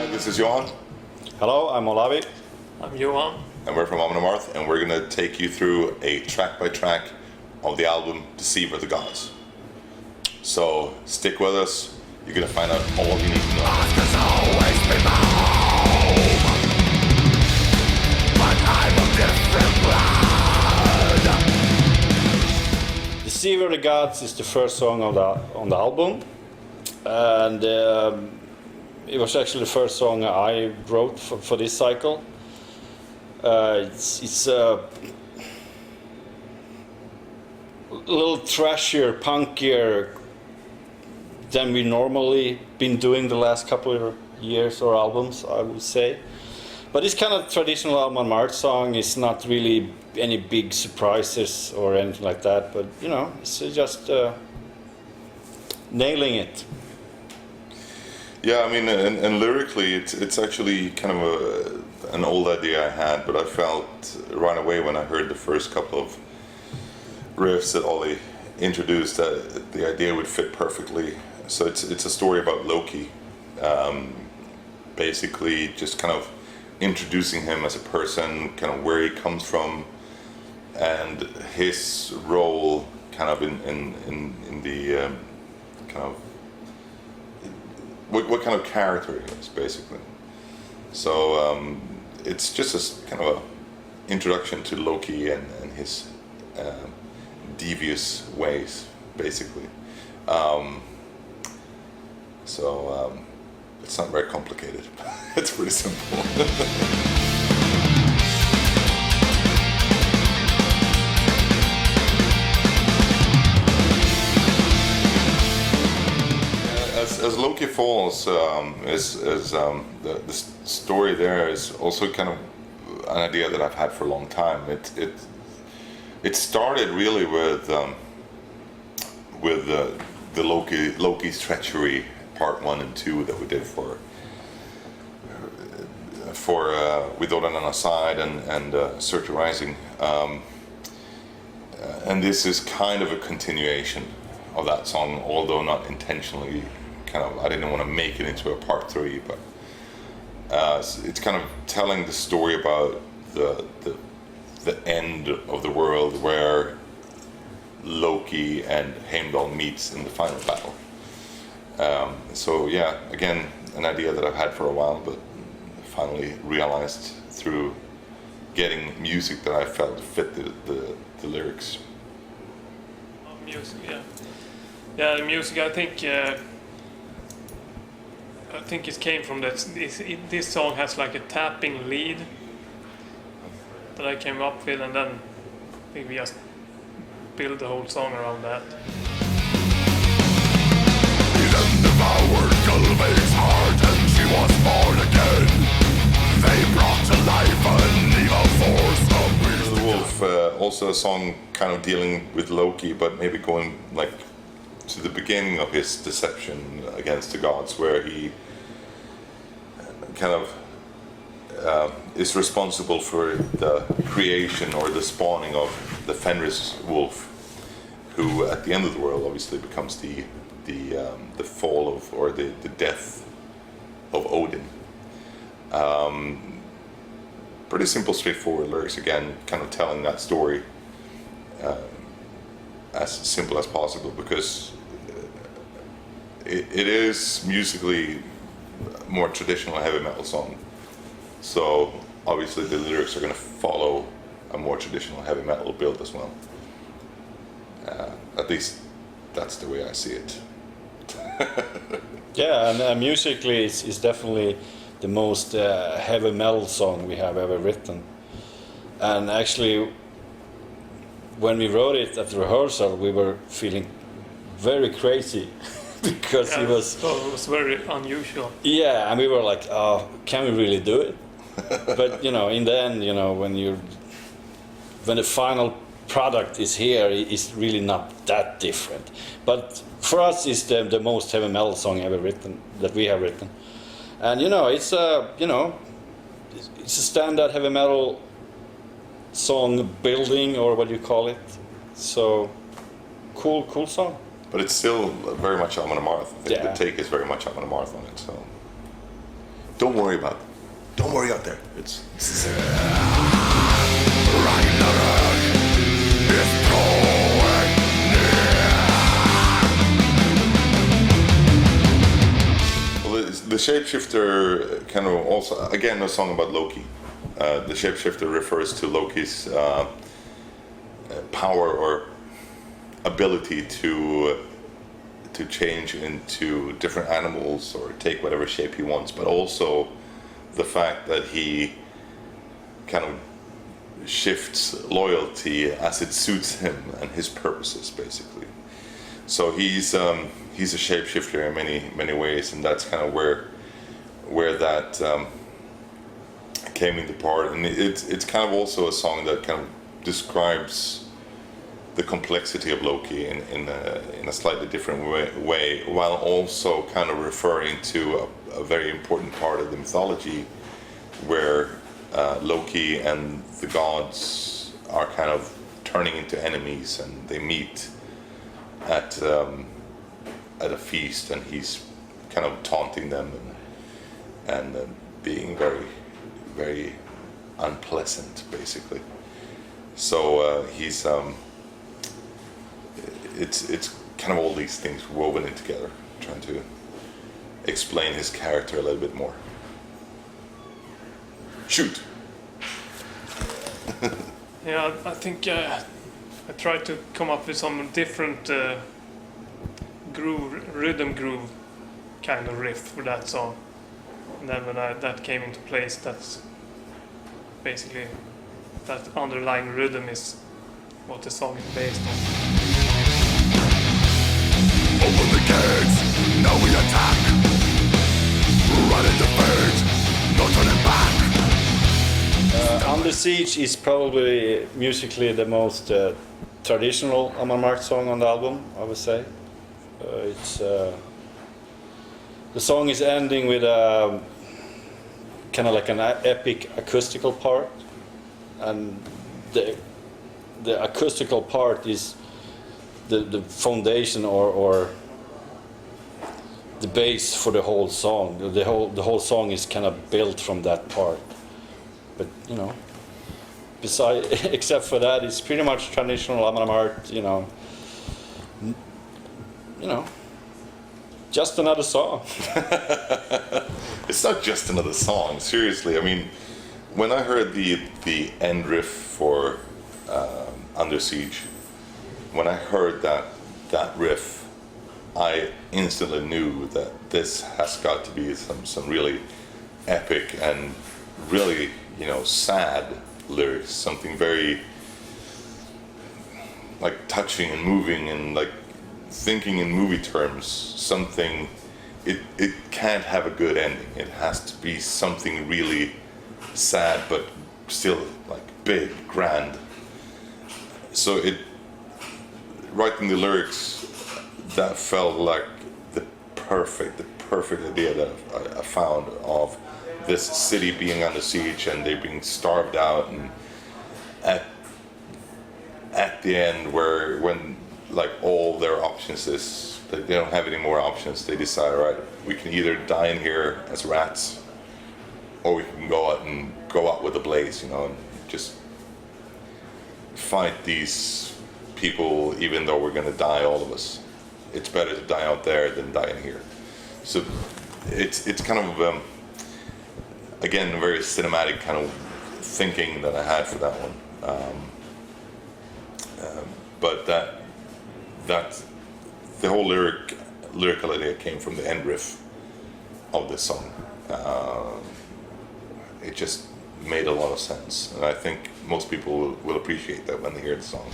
Hi, this is Johan. Hello, I'm Olavi. I'm Johan. And we're from Amon Amarth, and we're going to take you through a track-by-track of the album Deceiver Of The Gods. So stick with us, you're going to find out all you need to know. Always been my home, but I'm of different blood. Deceiver Of The Gods is the first song on the album, and it was actually the first song I wrote for this cycle. It's a little thrashier, punkier than we normally been doing the last couple of years or albums, I would say. But it's kind of traditional Amon Amarth song. It's not really any big surprises or anything like that, but you know, it's just nailing it. Yeah, I mean, and lyrically, it's actually kind of an old idea I had, but I felt right away when I heard the first couple of riffs that Ollie introduced that the idea would fit perfectly. So it's a story about Loki, basically just kind of introducing him as a person, kind of where he comes from, and his role kind of in the kind of what kind of character he is, basically. So it's just a kind of a introduction to Loki and his devious ways, basically. It's not very complicated. It's pretty simple. As Loki falls, the story there is also kind of an idea that I've had for a long time. It started really with the Loki's treachery part 1 and 2 that we did for with Odin on our side and Surtur Rising, and this is kind of a continuation of that song, although not intentionally. I didn't want to make it into a part 3, but it's kind of telling the story about the end of the world where Loki and Heimdall meets in the final battle. So yeah, again, an idea that I've had for a while, but finally realized through getting music that I felt fit the lyrics. Music, yeah. Yeah, the music, I think it came from that. This song has like a tapping lead that I came up with, and then I think we just built the whole song around that. Eden devoured Gulveig's heart, and she was born again. They brought to life an evil force of The Wolf, also a song kind of dealing with Loki, but maybe going like to the beginning of his deception against the gods, where he kind of is responsible for the creation or the spawning of the Fenris wolf, who at the end of the world obviously becomes the fall of, or the death of Odin. Pretty simple, straightforward lyrics, again, kind of telling that story as simple as possible, because it is musically a more traditional heavy metal song. So obviously the lyrics are going to follow a more traditional heavy metal build as well. At least that's the way I see it. Yeah, and musically it's definitely the most heavy metal song we have ever written. And actually, when we wrote it at the rehearsal, we were feeling very crazy because Yeah, it was very unusual. Yeah, and we were like, oh, can we really do it? But in the end, when the final product is here, it's really not that different. But for us, it's the most heavy metal song ever written, that we have written. And it's a standard heavy metal song building, or what do you call it? So cool song. But it's still very much Amon Amarth. I think Yeah. the take is very much Amon Amarth on it. So Don't worry about it. Don't worry out there. It's Ragnarok is drawing well, the shapeshifter kind of also, again, a song about Loki. The shapeshifter refers to Loki's power or ability to change into different animals or take whatever shape he wants, but also the fact that he kind of shifts loyalty as it suits him and his purposes, basically. So he's a shapeshifter in many ways, and that's kind of where that came into part. And it's kind of also a song that kind of describes the complexity of Loki in a slightly different way, while also kind of referring to a very important part of the mythology, where Loki and the gods are kind of turning into enemies, and they meet at a feast, and he's kind of taunting them and being very, very unpleasant, basically. So he's it's kind of all these things woven in together, trying to explain his character a little bit more. Shoot. Yeah, I think I tried to come up with some different rhythm groove kind of riff for that song, and then when that came into place, that's basically that underlying rhythm is what the song is based on. Open the gates, now we attack. Run into fate, no turning back. Under Siege is probably musically the most traditional Amon Amarth song on the album, I would say. The song is ending with a kind of like an epic acoustical part, and the acoustical part is the foundation or the base for the whole song. The whole song is kind of built from that part. But you know, except for that, it's pretty much traditional Amon Amarth. You know, just another song. It's not just another song. Seriously, I mean, when I heard the end riff for Under Siege, when I heard that riff, I instantly knew that this has got to be some really epic and really, you know, sad lyrics, something very like touching and moving and like thinking in movie terms, something. It can't have a good ending. It has to be something really sad but still like big, grand. So writing the lyrics, that felt like the perfect idea that I found of this city being under siege and they're being starved out, and at the end when like all their options is they don't have any more options, they decide, all right, we can either die in here as rats or we can go out with a blaze, you know, and just fight these people even though we're going to die, all of us. It's better to die out there than die in here. So it's kind of again, a very cinematic kind of thinking that I had for that one. But that the whole lyrical idea came from the end riff of this song. It just made a lot of sense, and I think most people will appreciate that when they hear the song.